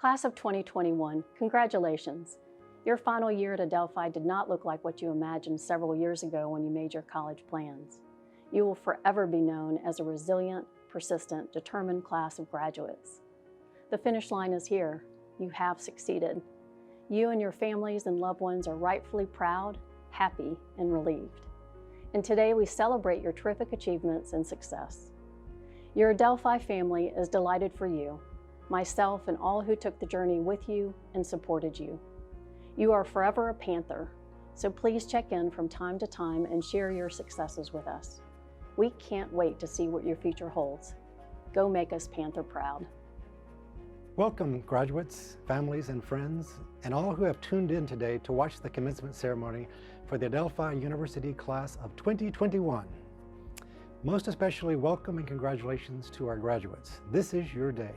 Class of 2021, congratulations. Your final year at Adelphi did not look like what you imagined several years ago when you made your college plans. You will forever be known as a resilient, persistent, determined class of graduates. The finish line is here. You have succeeded. You and your families and loved ones are rightfully proud, happy, and relieved. And today we celebrate your terrific achievements and success. Your Adelphi family is delighted for you, myself and all who took the journey with you and supported you. You are forever a Panther, so please check in from time to time and share your successes with us. We can't wait to see what your future holds. Go make us Panther proud. Welcome, graduates, families, and friends, and all who have tuned in today to watch the commencement ceremony for the Adelphi University class of 2021. Most especially, welcome and congratulations to our graduates. This is your day.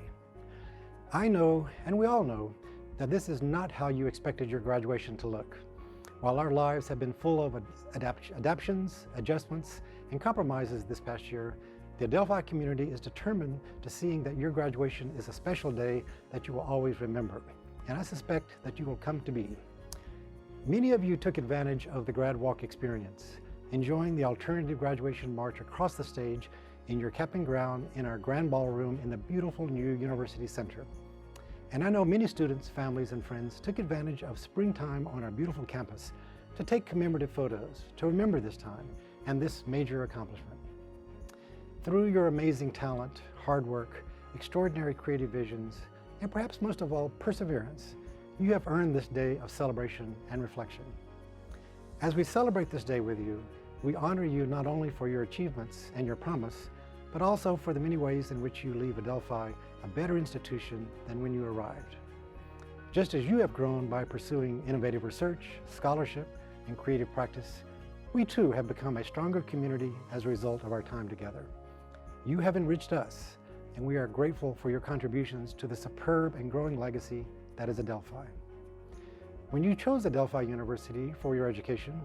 I know, and we all know, that this is not how you expected your graduation to look. While our lives have been full of adaptations, adjustments, and compromises this past year, the Adelphi community is determined to seeing that your graduation is a special day that you will always remember, and I suspect that you will come to be. Many of you took advantage of the Grad Walk experience, enjoying the alternative graduation march across the stage in your camping ground in our grand ballroom in the beautiful new University Center. And I know many students, families, and friends took advantage of springtime on our beautiful campus to take commemorative photos to remember this time and this major accomplishment. Through your amazing talent, hard work, extraordinary creative visions, and perhaps most of all, perseverance, you have earned this day of celebration and reflection. As we celebrate this day with you, we honor you not only for your achievements and your promise, but also for the many ways in which you leave Adelphi a better institution than when you arrived. Just as you have grown by pursuing innovative research, scholarship, and creative practice, we too have become a stronger community as a result of our time together. You have enriched us, and we are grateful for your contributions to the superb and growing legacy that is Adelphi. When you chose Adelphi University for your education,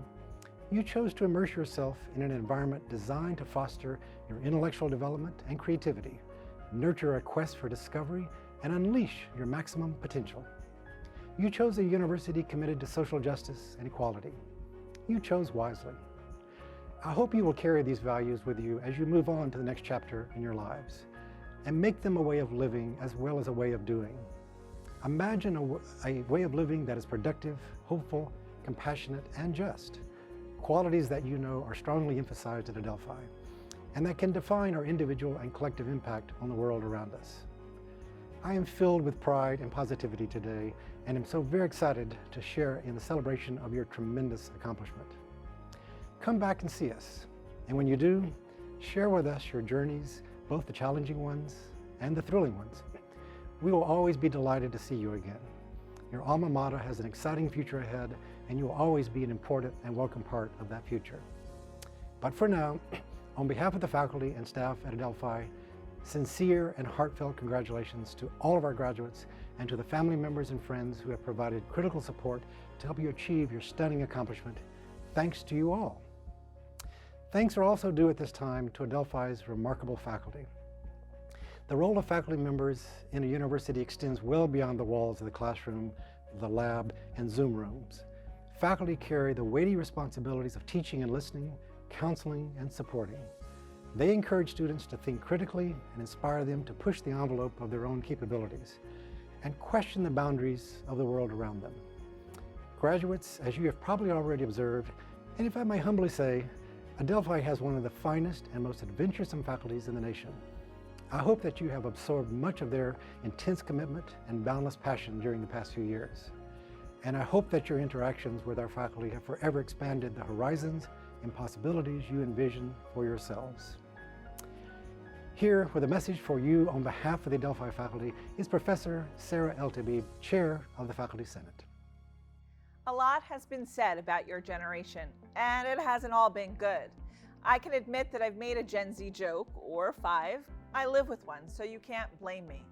you chose to immerse yourself in an environment designed to foster your intellectual development and creativity, nurture a quest for discovery, and unleash your maximum potential. You chose a university committed to social justice and equality. You chose wisely. I hope you will carry these values with you as you move on to the next chapter in your lives, and make them a way of living as well as a way of doing. Imagine a way of living that is productive, hopeful, compassionate, and just. Qualities that you know are strongly emphasized at Adelphi, and that can define our individual and collective impact on the world around us. I am filled with pride and positivity today, and am so very excited to share in the celebration of your tremendous accomplishment. Come back and see us, and when you do, share with us your journeys, both the challenging ones and the thrilling ones. We will always be delighted to see you again. Your alma mater has an exciting future ahead, and you will always be an important and welcome part of that future. But for now, on behalf of the faculty and staff at Adelphi, sincere and heartfelt congratulations to all of our graduates and to the family members and friends who have provided critical support to help you achieve your stunning accomplishment. Thanks to you all. Thanks are also due at this time to Adelphi's remarkable faculty. The role of faculty members in a university extends well beyond the walls of the classroom, the lab, and Zoom rooms. Faculty carry the weighty responsibilities of teaching and listening, counseling, and supporting. They encourage students to think critically and inspire them to push the envelope of their own capabilities and question the boundaries of the world around them. Graduates, as you have probably already observed, and if I may humbly say, Adelphi has one of the finest and most adventuresome faculties in the nation. I hope that you have absorbed much of their intense commitment and boundless passion during the past few years. And I hope that your interactions with our faculty have forever expanded the horizons and possibilities you envision for yourselves. Here with a message for you on behalf of the Adelphi faculty is Professor Sarah Eltabib, Chair of the Faculty Senate. A lot has been said about your generation, and it hasn't all been good. I can admit that I've made a Gen Z joke, or 5. I live with one, so you can't blame me.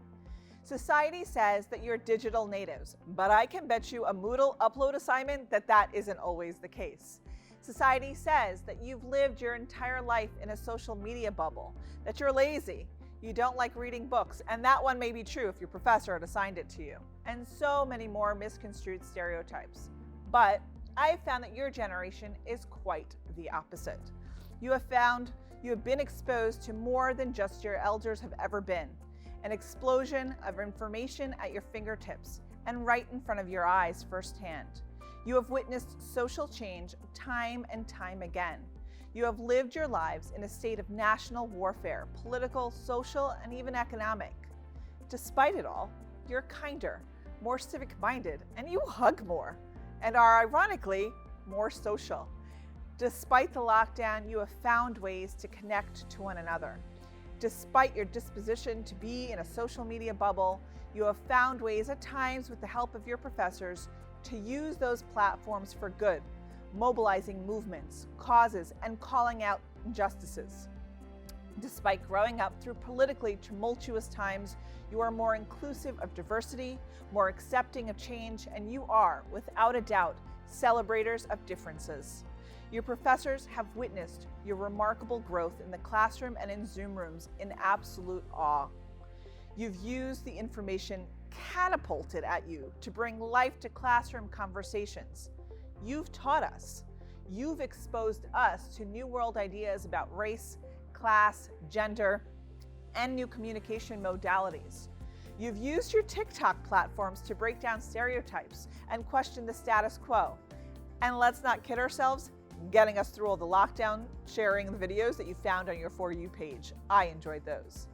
Society says that you're digital natives, but I can bet you a Moodle upload assignment that isn't always the case. Society says that you've lived your entire life in a social media bubble, that you're lazy, You don't like reading books, and that one may be true if your professor had assigned it to you. And so many more misconstrued stereotypes. But I have found that your generation is quite the opposite. You have been exposed to more than just your elders have ever been. An explosion of information at your fingertips and right in front of your eyes firsthand. You have witnessed social change time and time again. You have lived your lives in a state of national warfare, political, social, and even economic. Despite it all, you're kinder, more civic-minded, and you hug more, and are ironically more social. Despite the lockdown, you have found ways to connect to one another. Despite your disposition to be in a social media bubble, you have found ways at times with the help of your professors to use those platforms for good, mobilizing movements, causes, and calling out injustices. Despite growing up through politically tumultuous times, you are more inclusive of diversity, more accepting of change, and you are, without a doubt, celebrators of differences. Your professors have witnessed your remarkable growth in the classroom and in Zoom rooms in absolute awe. You've used the information catapulted at you to bring life to classroom conversations. You've taught us. You've exposed us to new world ideas about race, class, gender, and new communication modalities. You've used your TikTok platforms to break down stereotypes and question the status quo. And let's not kid ourselves, getting us through all the lockdown, sharing the videos that you found on your For You page. I enjoyed those.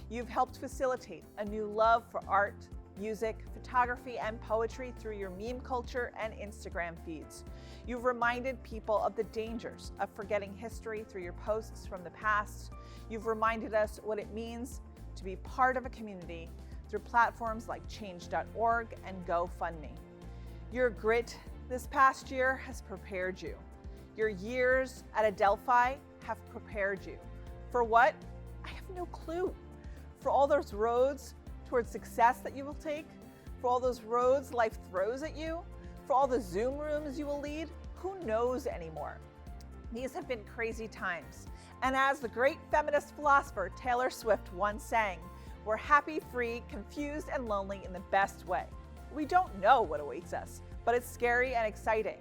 You've helped facilitate a new love for art, music, photography, and poetry through your meme culture and Instagram feeds. You've reminded people of the dangers of forgetting history through your posts from the past. You've reminded us what it means to be part of a community through platforms like change.org and GoFundMe. Your grit this past year has prepared you. Your years at Adelphi have prepared you. For what? I have no clue. For all those roads towards success that you will take, for all those roads life throws at you, for all the Zoom rooms you will lead, who knows anymore? These have been crazy times. And as the great feminist philosopher Taylor Swift once sang, we're happy, free, confused, and lonely in the best way. We don't know what awaits us, but it's scary and exciting.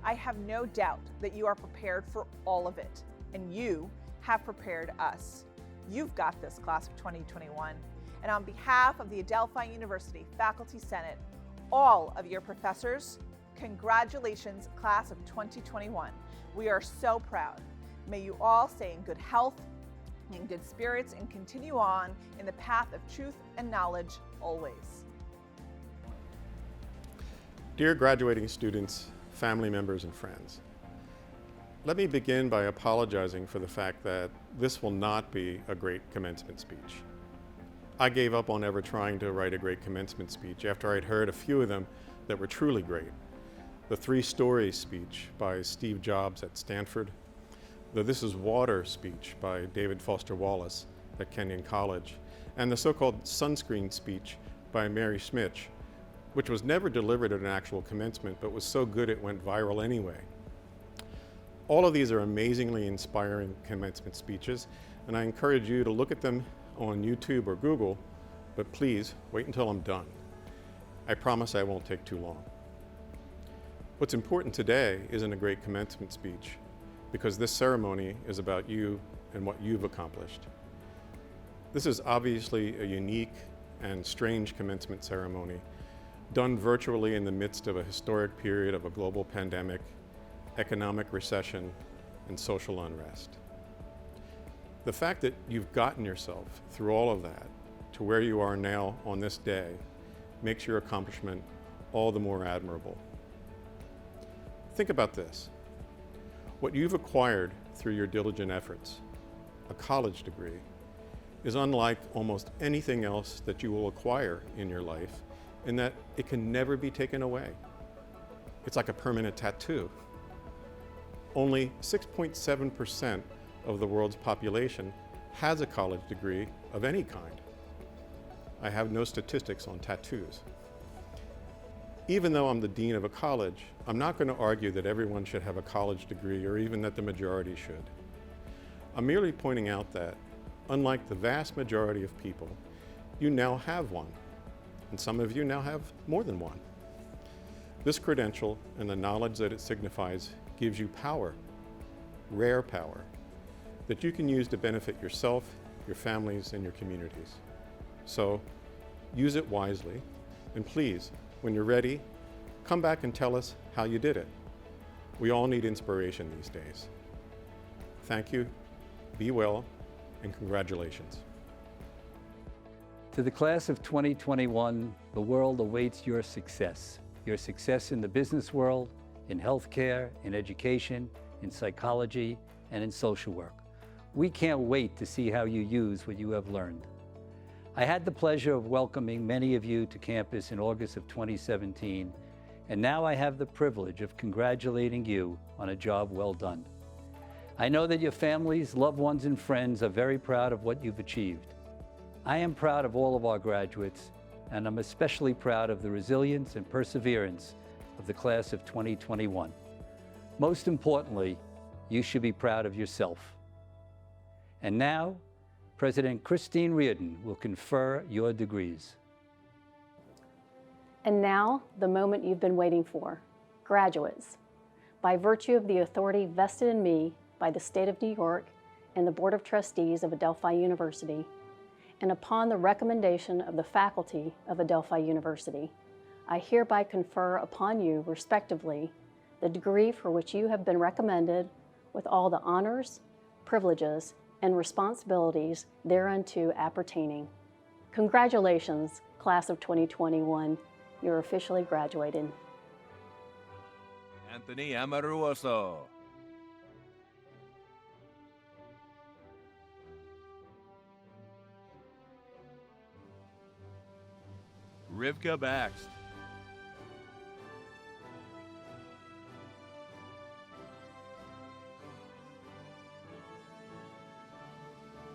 I have no doubt that you are prepared for all of it, and you have prepared us. You've got this, class of 2021. And on behalf of the Adelphi University Faculty Senate, all of your professors, congratulations, class of 2021. We are so proud. May you all stay in good health, in good spirits, and continue on in the path of truth and knowledge always. Dear graduating students, family members, and friends, let me begin by apologizing for the fact that this will not be a great commencement speech. I gave up on ever trying to write a great commencement speech after I'd heard a few of them that were truly great. The 3 Stories speech by Steve Jobs at Stanford, the This Is Water speech by David Foster Wallace at Kenyon College, and the so-called sunscreen speech by Mary Schmitz, which was never delivered at an actual commencement but was so good it went viral anyway. All of these are amazingly inspiring commencement speeches, and I encourage you to look at them on YouTube or Google, but please wait until I'm done. I promise I won't take too long. What's important today isn't a great commencement speech, because this ceremony is about you and what you've accomplished. This is obviously a unique and strange commencement ceremony, done virtually in the midst of a historic period of a global pandemic, economic recession, and social unrest. The fact that you've gotten yourself through all of that to where you are now on this day makes your accomplishment all the more admirable. Think about this. What you've acquired through your diligent efforts, a college degree, is unlike almost anything else that you will acquire in your life in that it can never be taken away. It's like a permanent tattoo. Only 6.7% of the world's population has a college degree of any kind. I have no statistics on tattoos. Even though I'm the dean of a college, I'm not going to argue that everyone should have a college degree or even that the majority should. I'm merely pointing out that unlike the vast majority of people, you now have one, and some of you now have more than one. This credential and the knowledge that it signifies gives you power, rare power, that you can use to benefit yourself, your families, and your communities. So use it wisely, and please, when you're ready, come back and tell us how you did it. We all need inspiration these days. Thank you, be well, and congratulations. To the class of 2021, the world awaits your success in the business world, in healthcare, in education, in psychology, and in social work. We can't wait to see how you use what you have learned. I had the pleasure of welcoming many of you to campus in August of 2017, and now I have the privilege of congratulating you on a job well done. I know that your families, loved ones, and friends are very proud of what you've achieved. I am proud of all of our graduates, and I'm especially proud of the resilience and perseverance of the class of 2021. Most importantly, you should be proud of yourself. And now, President Christine Riordan will confer your degrees. And now, the moment you've been waiting for. Graduates, by virtue of the authority vested in me by the State of New York and the Board of Trustees of Adelphi University, and upon the recommendation of the faculty of Adelphi University, I hereby confer upon you, respectively, the degree for which you have been recommended with all the honors, privileges, and responsibilities thereunto appertaining. Congratulations, class of 2021. You're officially graduated. Anthony Amaruoso. Rivka Baxt.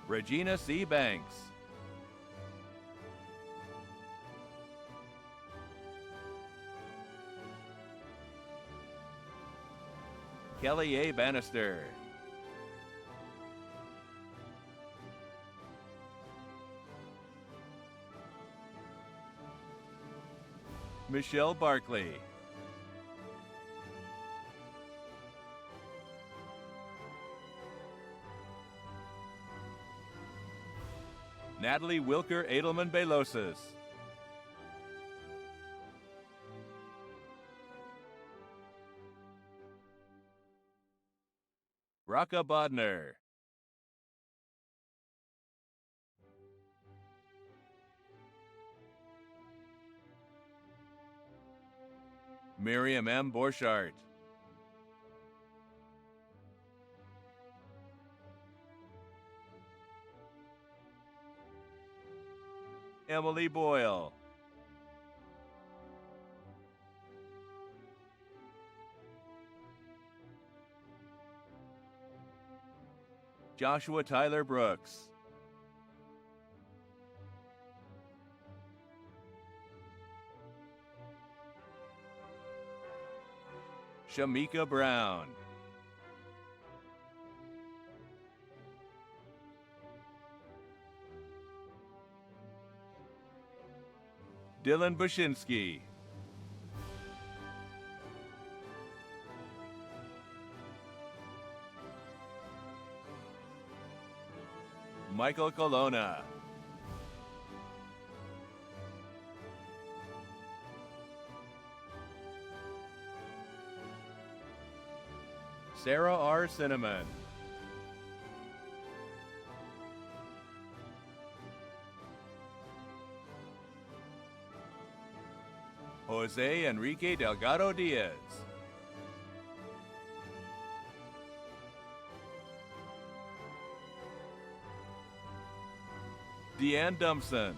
Regina C. Banks. Kelly A. Bannister. Michelle Barkley. Natalie Wilker Edelman Belosas. Raka Bodner. Miriam M. Borchardt. Emily Boyle. Joshua Tyler Brooks. Shamika Brown. Dylan Bushinsky. Michael Colonna. Sarah R. Cinnamon. Jose Enrique Delgado Diaz. Deanne Dumpson.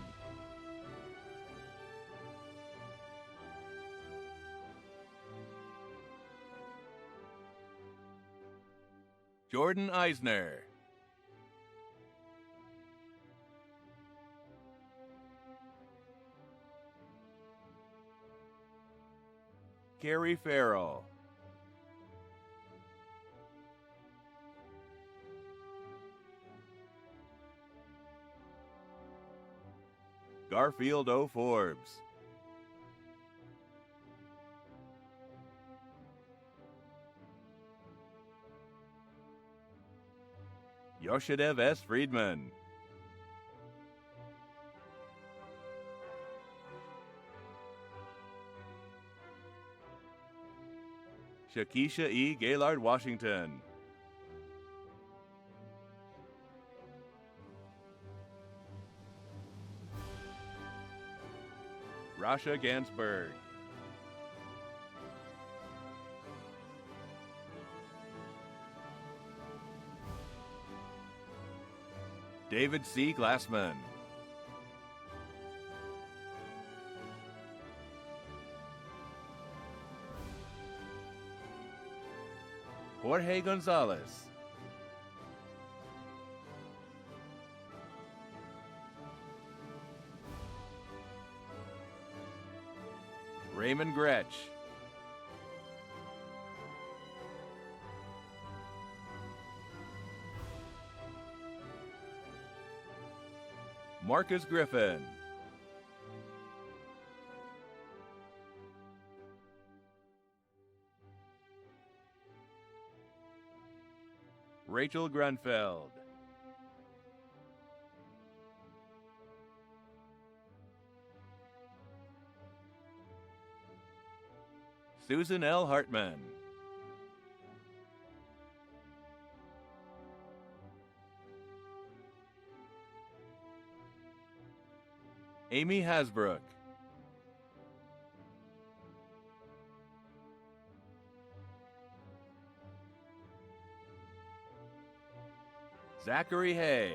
Jordan Eisner. Carrie Farrell. Garfield O. Forbes. Yoshidev S. Friedman. Shakisha E. Gaylord Washington. Rasha Gansberg. David C. Glassman. Jorge Gonzalez. Raymond Gretsch. Marcus Griffin. Rachel Grunfeld. Susan L. Hartman. Amy Hasbrook. Zachary Hay.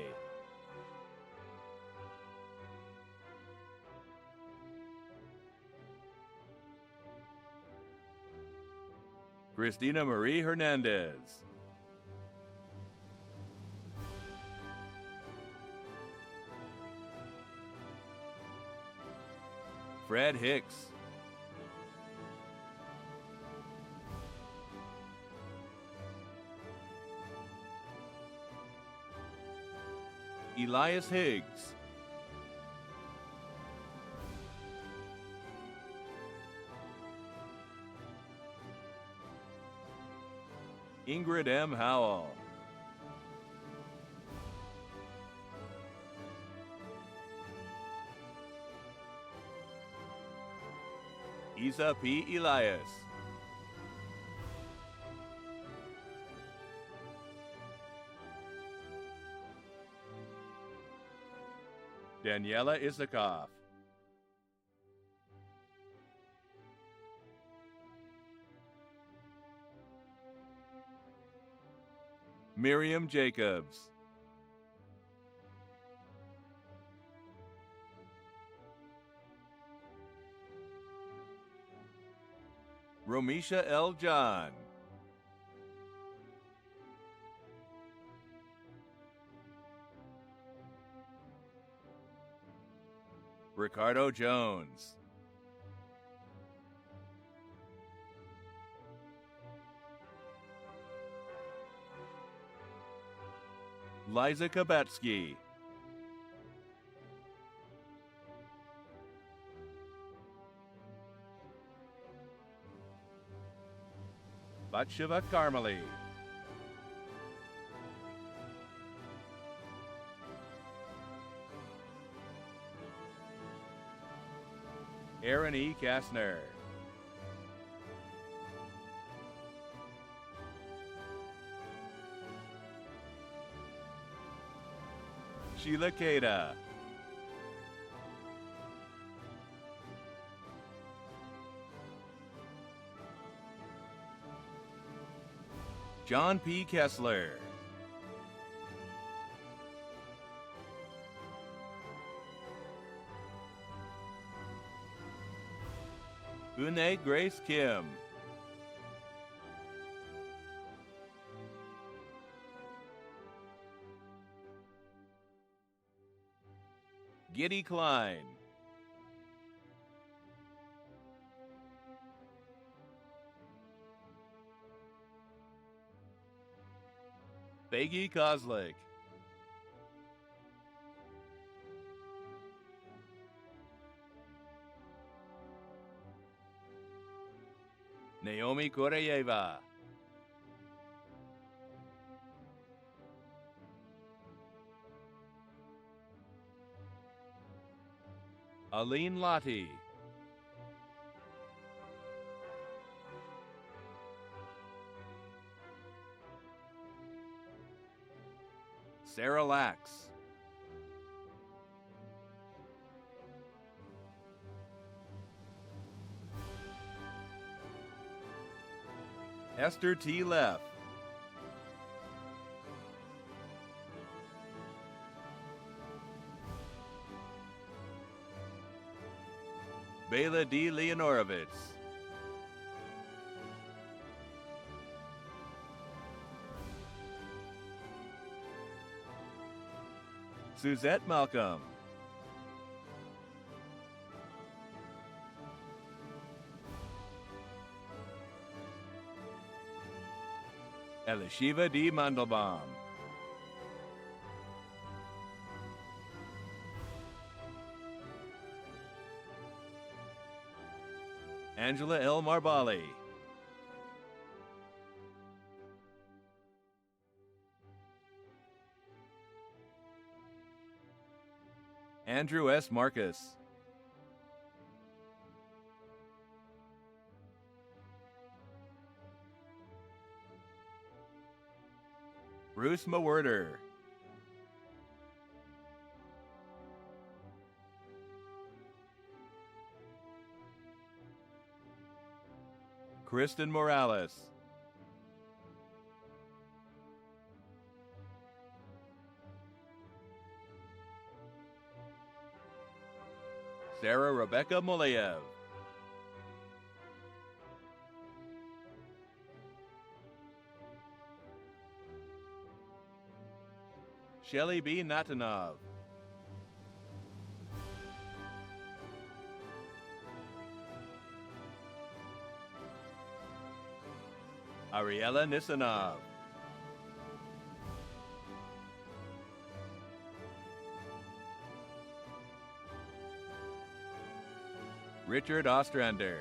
Christina Marie Hernandez. Fred Hicks. Elias Higgs. Ingrid M. Howell. Isa P. Elias. Daniela Isakov. Miriam Jacobs. Romisha L. John. Ricardo Jones. Liza Kabatsky. Batshiva Karmali. Aaron E. Kastner. Sheila Cada. John P. Kessler. Une Grace Kim. Giddy Klein. Peggy Kozlik. Naomi Koreyeva. Aline Lottie. Sarah Lax. Esther T. Leff. Bela D. Leonorovitz. Suzette Malcolm. Elishiva D. Mandelbaum. Angela L. Marbali. Andrew S. Marcus. Bruce Mawerder. Kristen Morales. Sarah Rebecca Molayev. Shelley B. Natanov. Ariella Nisanov. Richard Ostrander.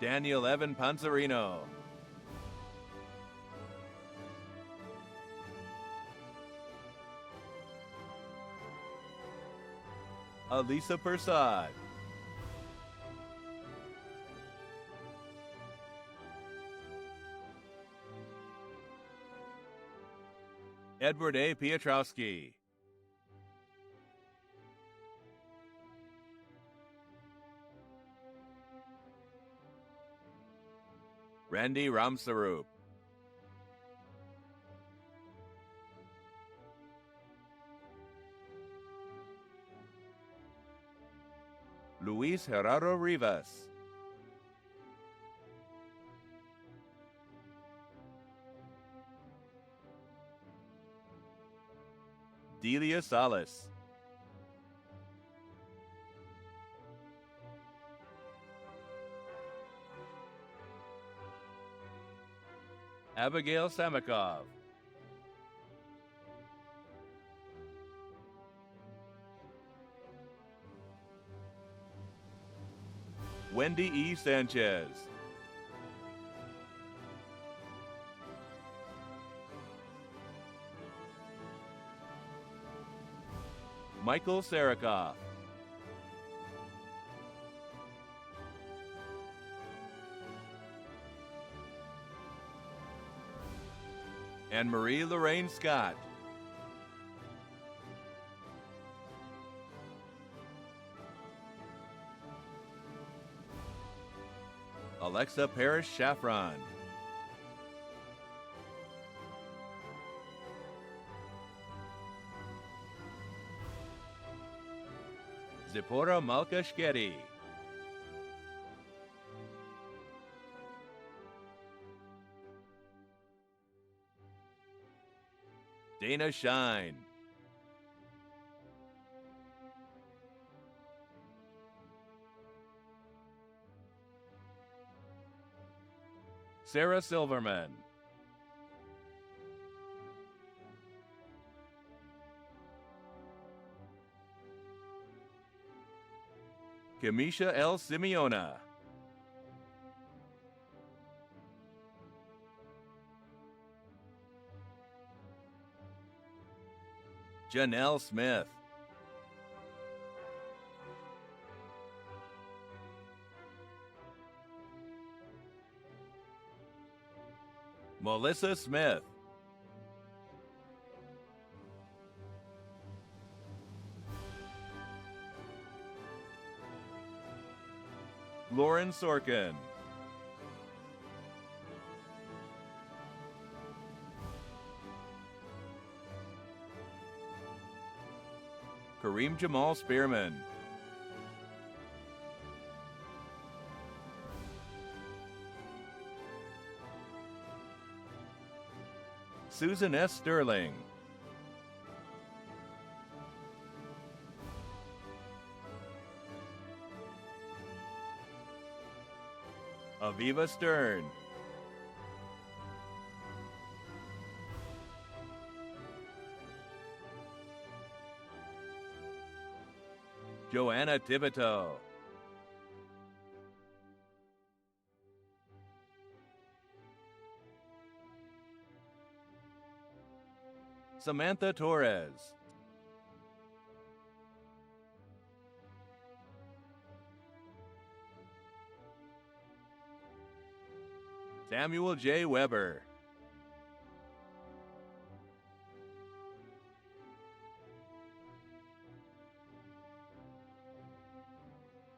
Daniel Evan Panzarino. Alisa Persad. Edward A. Piotrowski. Randy Ramsarup. Luis Gerardo Rivas. Delia Salas. Abigail Samakov. Wendy E. Sanchez. Michael Sarikoff. And Marie Lorraine Scott. Alexa Parrish Shaffron. Zipporah Malka Shketi. Dana Shine. Sarah Silverman. Kamisha L. Simeona. Janelle Smith. Melissa Smith. Lauren Sorkin. Kareem Jamal Spearman. Susan S. Sterling. Aviva Stern. Joanna Thibodeau. Samantha Torres. Samuel J. Weber.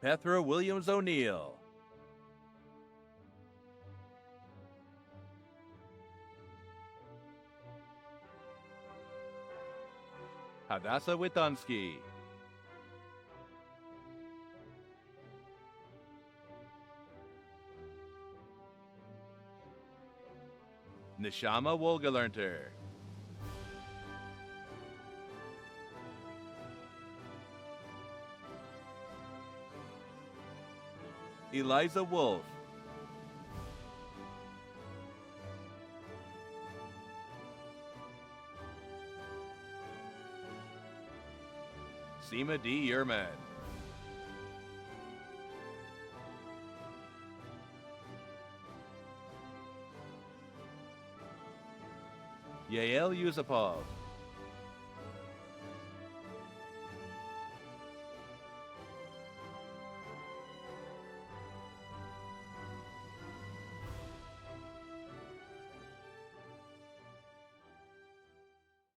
Petra Williams O'Neill. Hadassah Witansky. Nishama Wolgalernter. Eliza Wolf. Seema D. Yerman. Yael Yusupov.